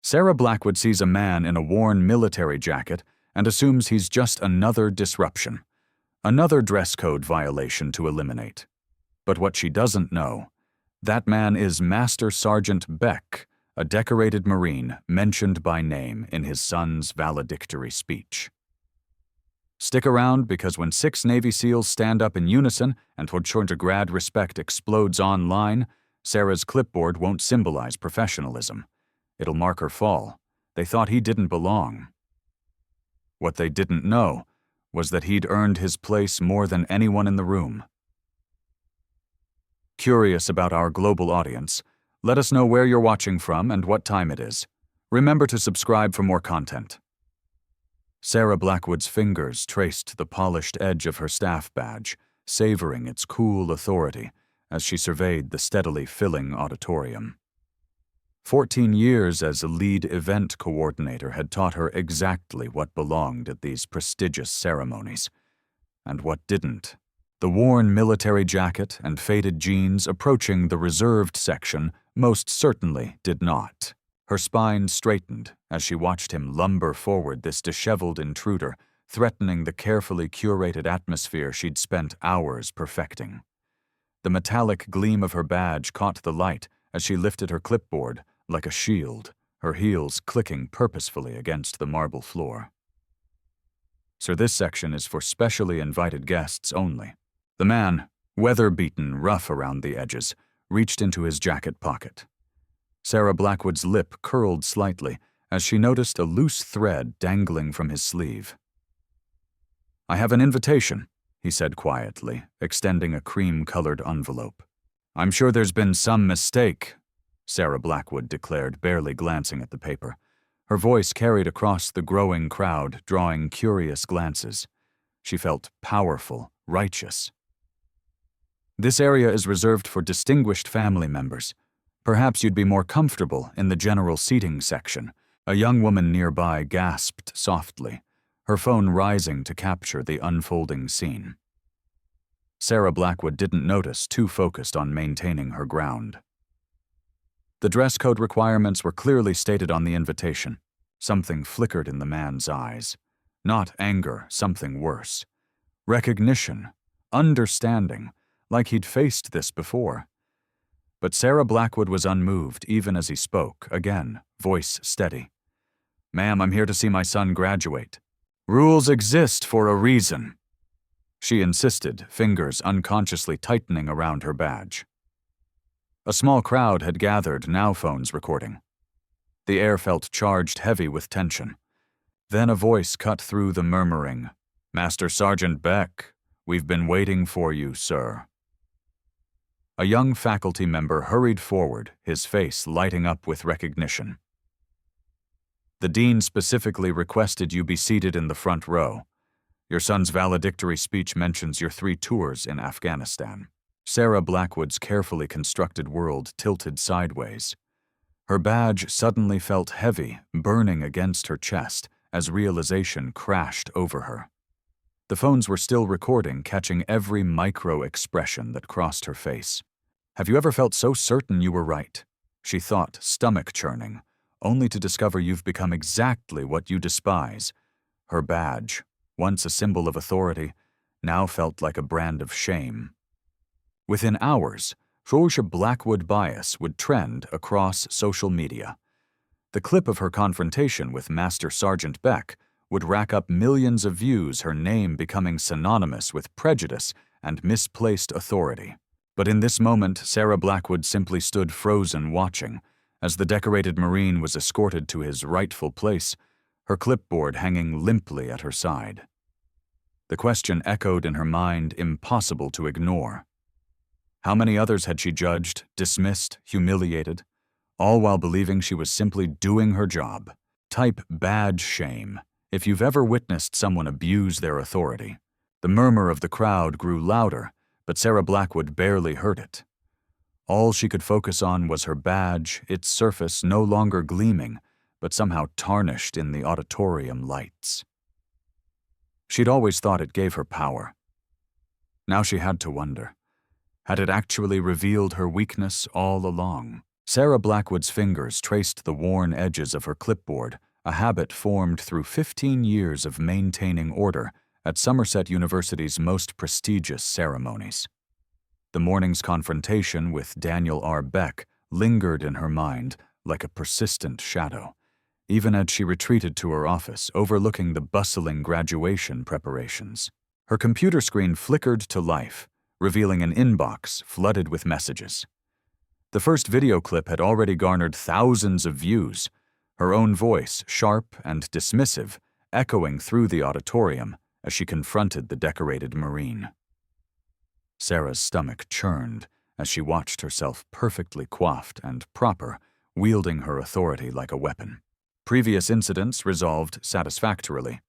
Sarah Blackwood sees a man in a worn military jacket and assumes he's just another disruption, another dress code violation to eliminate. But what she doesn't know, that man is Master Sergeant Beck, a decorated Marine mentioned by name in his son's valedictory speech. Stick around, because when 6 Navy SEALs stand up in unison and GradRespect explodes online, Sarah's clipboard won't symbolize professionalism. It'll mark her fall. They thought he didn't belong. What they didn't know was that he'd earned his place more than anyone in the room. Curious about our global audience? Let us know where you're watching from and what time it is. Remember to subscribe for more content. Sarah Blackwood's fingers traced the polished edge of her staff badge, savoring its cool authority as she surveyed the steadily filling auditorium. 14 years as a lead event coordinator had taught her exactly what belonged at these prestigious ceremonies, and what didn't. The worn military jacket and faded jeans approaching the reserved section most certainly did not. Her spine straightened as she watched him lumber forward, this disheveled intruder, threatening the carefully curated atmosphere she'd spent hours perfecting. The metallic gleam of her badge caught the light as she lifted her clipboard like a shield, her heels clicking purposefully against the marble floor. "Sir, this section is for specially invited guests only." The man, weather-beaten, rough around the edges, reached into his jacket pocket. Sarah Blackwood's lip curled slightly as she noticed a loose thread dangling from his sleeve. "I have an invitation," he said quietly, extending a cream-colored envelope. "I'm sure there's been some mistake," Sarah Blackwood declared, barely glancing at the paper. Her voice carried across the growing crowd, drawing curious glances. She felt powerful, righteous. "This area is reserved for distinguished family members. Perhaps you'd be more comfortable in the general seating section." A young woman nearby gasped softly, her phone rising to capture the unfolding scene. Sarah Blackwood didn't notice, too focused on maintaining her ground. The dress code requirements were clearly stated on the invitation. Something flickered in the man's eyes. Not anger, something worse. Recognition, understanding, like he'd faced this before. But Sarah Blackwood was unmoved even as he spoke, again, voice steady. "Ma'am, I'm here to see my son graduate. Rules exist for a reason," she insisted, fingers unconsciously tightening around her badge. A small crowd had gathered, now phones recording. The air felt charged heavy with tension. Then a voice cut through the murmuring. "Master Sergeant Beck, we've been waiting for you, sir." A young faculty member hurried forward, his face lighting up with recognition. "The dean specifically requested you be seated in the front row. Your son's valedictory speech mentions your 3 tours in Afghanistan." Sarah Blackwood's carefully constructed world tilted sideways. Her badge suddenly felt heavy, burning against her chest as realization crashed over her. The phones were still recording, catching every micro-expression that crossed her face. "Have you ever felt so certain you were right?" she thought, stomach churning, only to discover you've become exactly what you despise. Her badge, once a symbol of authority, now felt like a brand of shame. Within hours, Sarah Blackwood bias would trend across social media. The clip of her confrontation with Master Sergeant Beck would rack up millions of views, her name becoming synonymous with prejudice and misplaced authority. But in this moment, Sarah Blackwood simply stood frozen watching, as the decorated Marine was escorted to his rightful place, her clipboard hanging limply at her side. The question echoed in her mind, impossible to ignore. How many others had she judged, dismissed, humiliated, all while believing she was simply doing her job? Type badge shame if you've ever witnessed someone abuse their authority. The murmur of the crowd grew louder, but Sarah Blackwood barely heard it. All she could focus on was her badge, its surface no longer gleaming, but somehow tarnished in the auditorium lights. She'd always thought it gave her power. Now she had to wonder, had it actually revealed her weakness all along? Sarah Blackwood's fingers traced the worn edges of her clipboard, a habit formed through 15 years of maintaining order at Somerset University's most prestigious ceremonies. The morning's confrontation with Daniel R. Beck lingered in her mind like a persistent shadow, even as she retreated to her office overlooking the bustling graduation preparations. Her computer screen flickered to life, revealing an inbox flooded with messages. The first video clip had already garnered thousands of views, her own voice, sharp and dismissive, echoing through the auditorium as she confronted the decorated Marine. Sarah's stomach churned as she watched herself perfectly coiffed and proper, wielding her authority like a weapon. Previous incidents resolved satisfactorily.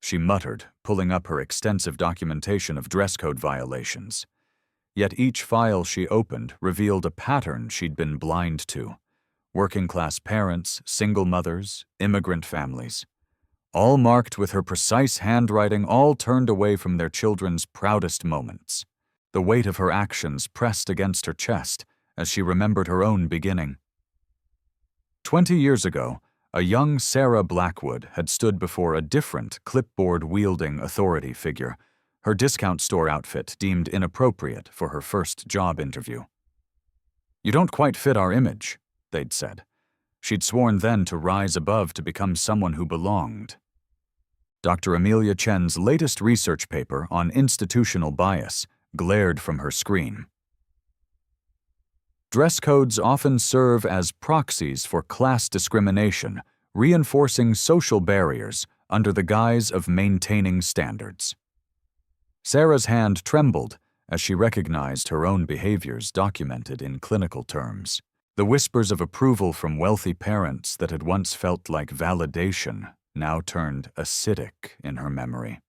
She muttered, pulling up her extensive documentation of dress code violations. Yet each file she opened revealed a pattern she'd been blind to. Working-class parents, single mothers, immigrant families. All marked with her precise handwriting, all turned away from their children's proudest moments. The weight of her actions pressed against her chest as she remembered her own beginning. 20 years ago, a young Sarah Blackwood had stood before a different clipboard-wielding authority figure, her discount store outfit deemed inappropriate for her first job interview. "You don't quite fit our image," they'd said. She'd sworn then to rise above to become someone who belonged. Dr. Amelia Chen's latest research paper on institutional bias glared from her screen. Dress codes often serve as proxies for class discrimination, reinforcing social barriers under the guise of maintaining standards. Sarah's hand trembled as she recognized her own behaviors documented in clinical terms. The whispers of approval from wealthy parents that had once felt like validation now turned acidic in her memory.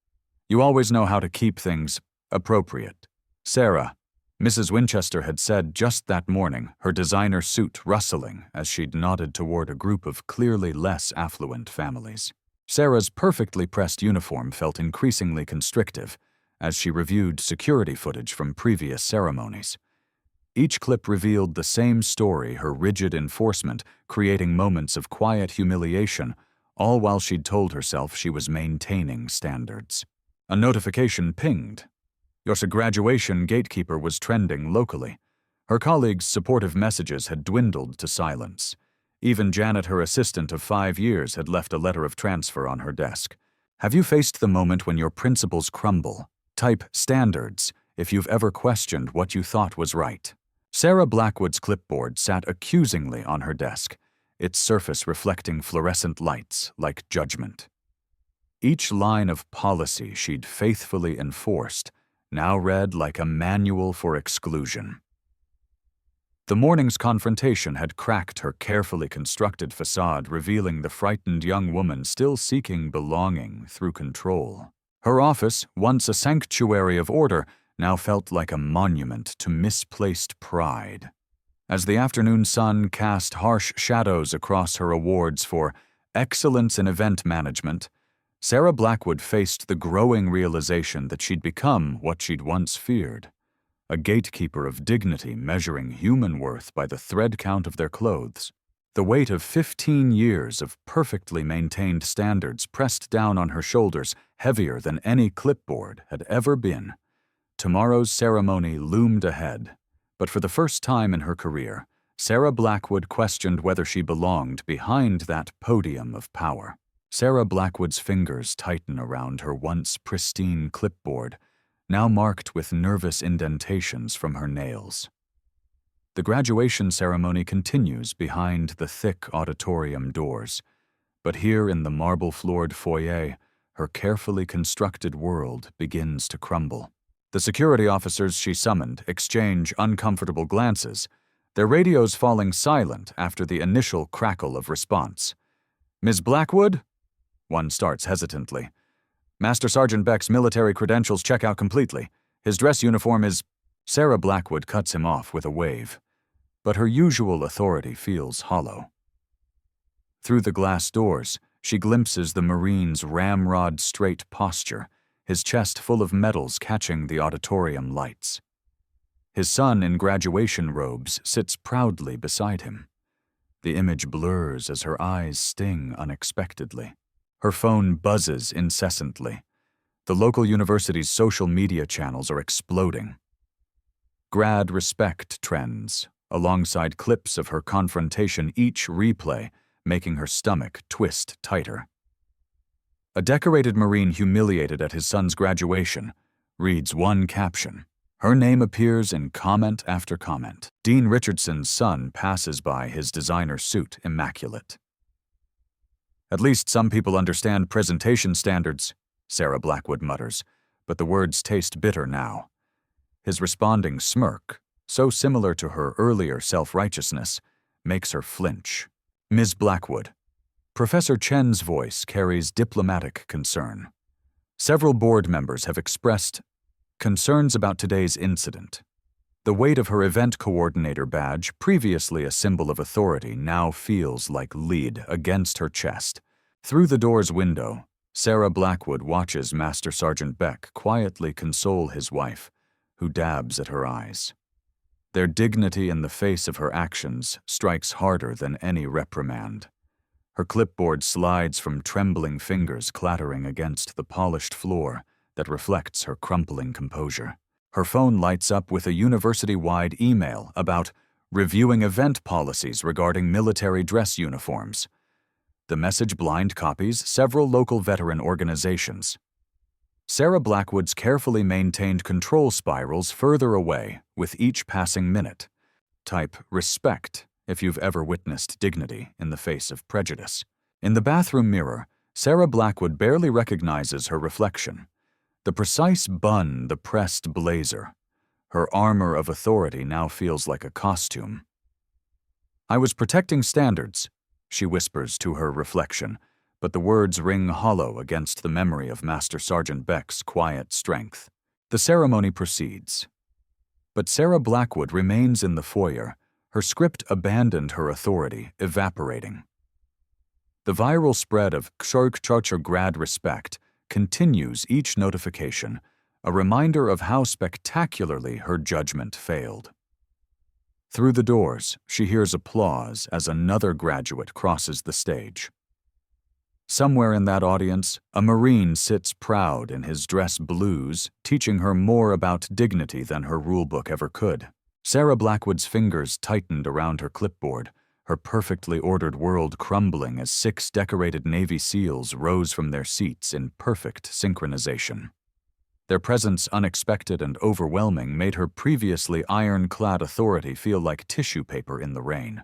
"You always know how to keep things appropriate, Sarah," Mrs. Winchester had said just that morning, her designer suit rustling as she'd nodded toward a group of clearly less affluent families. Sarah's perfectly pressed uniform felt increasingly constrictive as she reviewed security footage from previous ceremonies. Each clip revealed the same story, her rigid enforcement creating moments of quiet humiliation, all while she'd told herself she was maintaining standards. A notification pinged. Your graduation gatekeeper was trending locally. Her colleagues' supportive messages had dwindled to silence. Even Janet, her assistant of 5 years, had left a letter of transfer on her desk. Have you faced the moment when your principles crumble? Type standards if you've ever questioned what you thought was right. Sarah Blackwood's clipboard sat accusingly on her desk, its surface reflecting fluorescent lights like judgment. Each line of policy she'd faithfully enforced now read like a manual for exclusion. The morning's confrontation had cracked her carefully constructed facade, revealing the frightened young woman still seeking belonging through control. Her office, once a sanctuary of order, now felt like a monument to misplaced pride. As the afternoon sun cast harsh shadows across her awards for excellence in event management, Sarah Blackwood faced the growing realization that she'd become what she'd once feared, a gatekeeper of dignity measuring human worth by the thread count of their clothes. The weight of 15 years of perfectly maintained standards pressed down on her shoulders, heavier than any clipboard had ever been. Tomorrow's ceremony loomed ahead, but for the first time in her career, Sarah Blackwood questioned whether she belonged behind that podium of power. Sarah Blackwood's fingers tighten around her once pristine clipboard, now marked with nervous indentations from her nails. The graduation ceremony continues behind the thick auditorium doors, but here in the marble-floored foyer, her carefully constructed world begins to crumble. The security officers she summoned exchange uncomfortable glances, their radios falling silent after the initial crackle of response. "Ms. Blackwood?" One starts hesitantly. "Master Sergeant Beck's military credentials check out completely. His dress uniform is—" Sarah Blackwood cuts him off with a wave, but her usual authority feels hollow. Through the glass doors, she glimpses the Marine's ramrod-straight posture, his chest full of medals catching the auditorium lights. His son in graduation robes sits proudly beside him. The image blurs as her eyes sting unexpectedly. Her phone buzzes incessantly. The local university's social media channels are exploding. GradRespect trends, alongside clips of her confrontation, each replay making her stomach twist tighter. A decorated Marine humiliated at his son's graduation reads one caption. Her name appears in comment after comment. Dean Richardson's son passes by his designer suit immaculate. At least some people understand presentation standards, Sarah Blackwood mutters, but the words taste bitter now. His responding smirk, so similar to her earlier self-righteousness, makes her flinch. Ms. Blackwood. Professor Chen's voice carries diplomatic concern. Several board members have expressed concerns about today's incident. The weight of her event coordinator badge, previously a symbol of authority, now feels like lead against her chest. Through the door's window, Sarah Blackwood watches Master Sergeant Beck quietly console his wife, who dabs at her eyes. Their dignity in the face of her actions strikes harder than any reprimand. Her clipboard slides from trembling fingers, clattering against the polished floor that reflects her crumpling composure. Her phone lights up with a university-wide email about reviewing event policies regarding military dress uniforms. The message blind copies several local veteran organizations. Sarah Blackwood's carefully maintained control spirals further away with each passing minute. Type respect if you've ever witnessed dignity in the face of prejudice. In the bathroom mirror, Sarah Blackwood barely recognizes her reflection. The precise bun, the pressed blazer. Her armor of authority now feels like a costume. "I was protecting standards," she whispers to her reflection, but the words ring hollow against the memory of Master Sergeant Beck's quiet strength. The ceremony proceeds. But Sarah Blackwood remains in the foyer. Her script abandoned her authority, evaporating. The viral spread of GradRespect continues each notification, a reminder of how spectacularly her judgment failed. Through the doors, she hears applause as another graduate crosses the stage. Somewhere in that audience, a Marine sits proud in his dress blues, teaching her more about dignity than her rulebook ever could. Sarah Blackwood's fingers tightened around her clipboard, her perfectly ordered world crumbling as 6 decorated Navy SEALs rose from their seats in perfect synchronization. Their presence, unexpected and overwhelming, made her previously ironclad authority feel like tissue paper in the rain.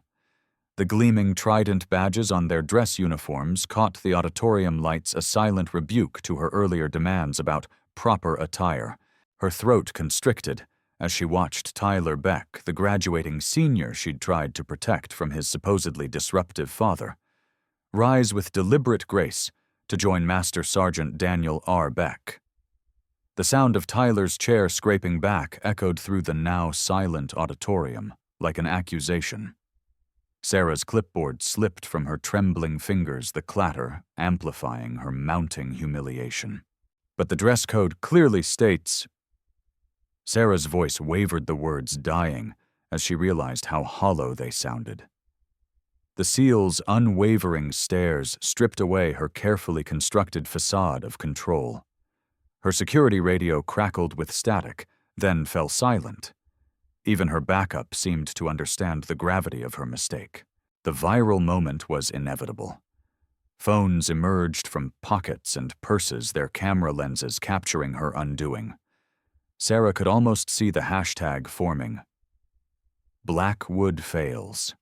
The gleaming trident badges on their dress uniforms caught the auditorium lights, a silent rebuke to her earlier demands about proper attire. Her throat constricted as she watched Tyler Beck, the graduating senior she'd tried to protect from his supposedly disruptive father, rise with deliberate grace to join Master Sergeant Daniel R. Beck. The sound of Tyler's chair scraping back echoed through the now silent auditorium like an accusation. Sarah's clipboard slipped from her trembling fingers, the clatter amplifying her mounting humiliation. But the dress code clearly states. Sarah's voice wavered, the words dying as she realized how hollow they sounded. The SEAL's unwavering stares stripped away her carefully constructed facade of control. Her security radio crackled with static, then fell silent. Even her backup seemed to understand the gravity of her mistake. The viral moment was inevitable. Phones emerged from pockets and purses, their camera lenses capturing her undoing. Sarah could almost see the hashtag forming. Blackwood fails.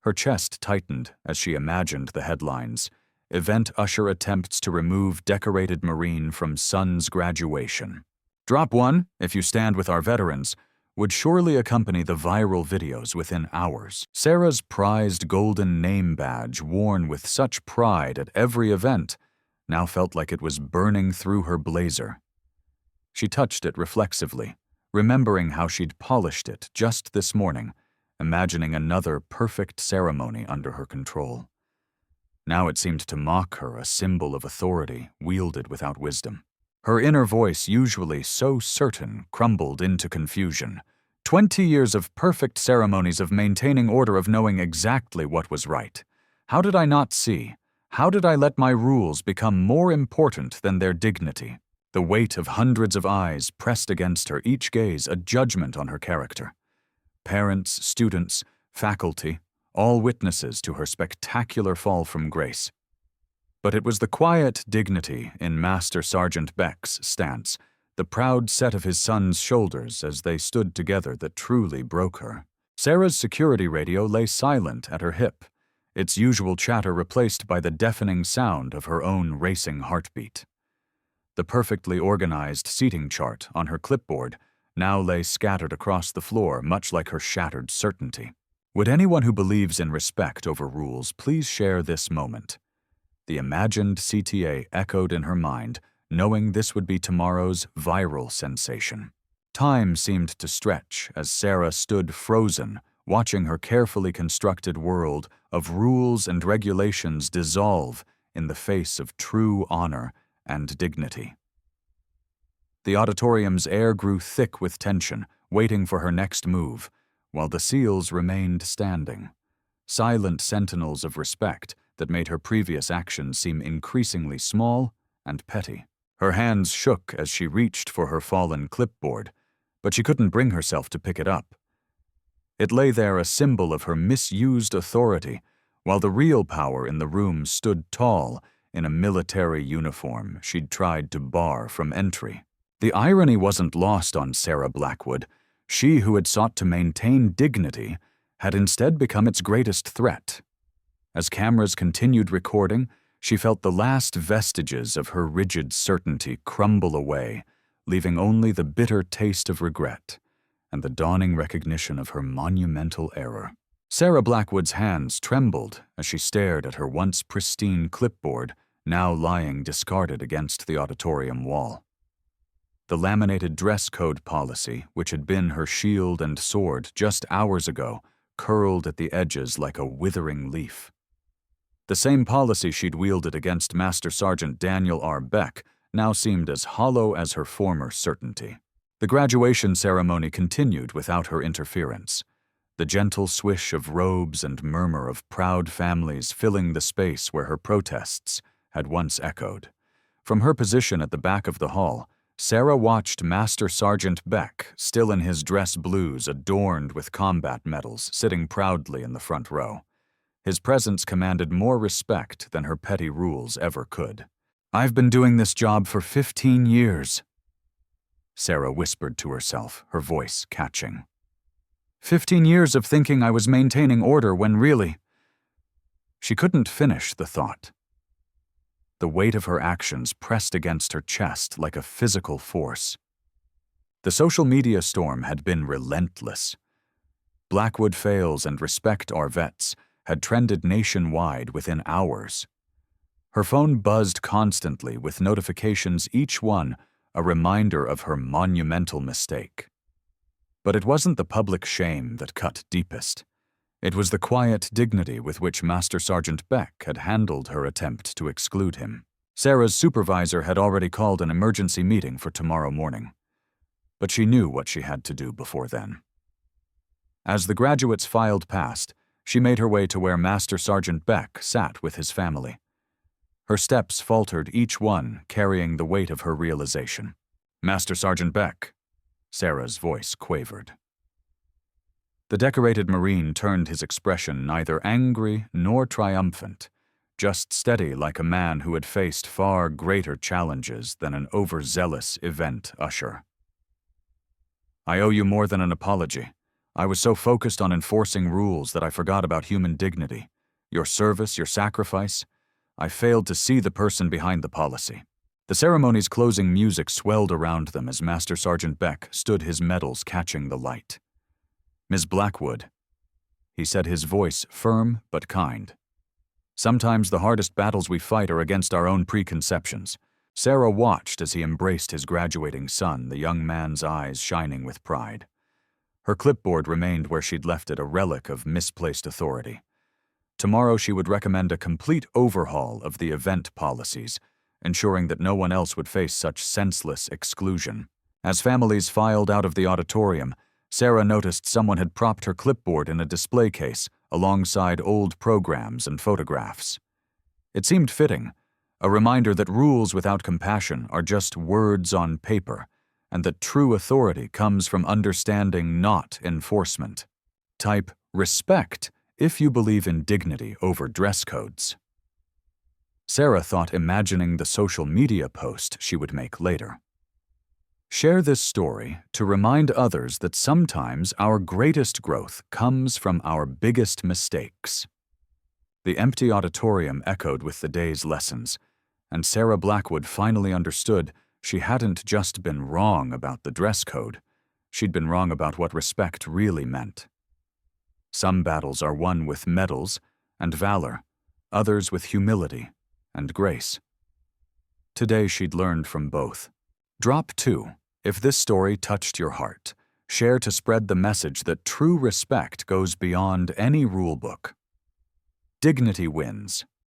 Her chest tightened as she imagined the headlines. Event usher attempts to remove decorated Marine from son's graduation. Drop one, if you stand with our veterans, would surely accompany the viral videos within hours. Sarah's prized golden name badge, worn with such pride at every event, now felt like it was burning through her blazer. She touched it reflexively, remembering how she'd polished it just this morning, imagining another perfect ceremony under her control. Now it seemed to mock her, a symbol of authority wielded without wisdom. Her inner voice, usually so certain, crumbled into confusion. 20 years of perfect ceremonies of maintaining order, of knowing exactly what was right. How did I not see? How did I let my rules become more important than their dignity? The weight of hundreds of eyes pressed against her, each gaze a judgment on her character. Parents, students, faculty, all witnesses to her spectacular fall from grace. But it was the quiet dignity in Master Sergeant Beck's stance, the proud set of his son's shoulders as they stood together, that truly broke her. Sarah's security radio lay silent at her hip, its usual chatter replaced by the deafening sound of her own racing heartbeat. The perfectly organized seating chart on her clipboard now lay scattered across the floor, much like her shattered certainty. Would anyone who believes in respect over rules please share this moment? The imagined CTA echoed in her mind, knowing this would be tomorrow's viral sensation. Time seemed to stretch as Sarah stood frozen, watching her carefully constructed world of rules and regulations dissolve in the face of true honor and dignity. The auditorium's air grew thick with tension, waiting for her next move, while the SEALs remained standing, silent sentinels of respect that made her previous actions seem increasingly small and petty. Her hands shook as she reached for her fallen clipboard, but she couldn't bring herself to pick it up. It lay there, a symbol of her misused authority, while the real power in the room stood tall in a military uniform she'd tried to bar from entry. The irony wasn't lost on Sarah Blackwood. She who had sought to maintain dignity had instead become its greatest threat. As cameras continued recording, she felt the last vestiges of her rigid certainty crumble away, leaving only the bitter taste of regret and the dawning recognition of her monumental error. Sarah Blackwood's hands trembled as she stared at her once pristine clipboard, now lying discarded against the auditorium wall. The laminated dress code policy, which had been her shield and sword just hours ago, curled at the edges like a withering leaf. The same policy she'd wielded against Master Sergeant Daniel R. Beck now seemed as hollow as her former certainty. The graduation ceremony continued without her interference, the gentle swish of robes and murmur of proud families filling the space where her protests had once echoed. From her position at the back of the hall, Sarah watched Master Sergeant Beck, still in his dress blues adorned with combat medals, sitting proudly in the front row. His presence commanded more respect than her petty rules ever could. "I've been doing this job for 15 years," Sarah whispered to herself, her voice catching. 15 years of thinking I was maintaining order when really... She couldn't finish the thought. The weight of her actions pressed against her chest like a physical force. The social media storm had been relentless. Blackwood fails and respect our vets had trended nationwide within hours. Her phone buzzed constantly with notifications, each one a reminder of her monumental mistake. But it wasn't the public shame that cut deepest. It was the quiet dignity with which Master Sergeant Beck had handled her attempt to exclude him. Sarah's supervisor had already called an emergency meeting for tomorrow morning, but she knew what she had to do before then. As the graduates filed past, she made her way to where Master Sergeant Beck sat with his family. Her steps faltered, each one carrying the weight of her realization. "Master Sergeant Beck," Sarah's voice quavered. The decorated Marine turned, his expression neither angry nor triumphant, just steady like a man who had faced far greater challenges than an overzealous event usher. "I owe you more than an apology. I was so focused on enforcing rules that I forgot about human dignity, your service, your sacrifice. I failed to see the person behind the policy." The ceremony's closing music swelled around them as Master Sergeant Beck stood, his medals catching the light. "Ms. Blackwood," he said, his voice firm but kind. "Sometimes the hardest battles we fight are against our own preconceptions." Sarah watched as he embraced his graduating son, the young man's eyes shining with pride. Her clipboard remained where she'd left it, a relic of misplaced authority. Tomorrow she would recommend a complete overhaul of the event policies, ensuring that no one else would face such senseless exclusion. As families filed out of the auditorium, Sarah noticed someone had propped her clipboard in a display case alongside old programs and photographs. It seemed fitting, a reminder that rules without compassion are just words on paper, and that true authority comes from understanding, not enforcement. Type respect if you believe in dignity over dress codes. Sarah thought imagining the social media post she would make later. Share this story to remind others that sometimes our greatest growth comes from our biggest mistakes. The empty auditorium echoed with the day's lessons, and Sarah Blackwood finally understood she hadn't just been wrong about the dress code, she'd been wrong about what respect really meant. Some battles are won with medals and valor, others with humility and grace. Today she'd learned from both. Drop 2. If this story touched your heart, share to spread the message that true respect goes beyond any rulebook. Dignity wins.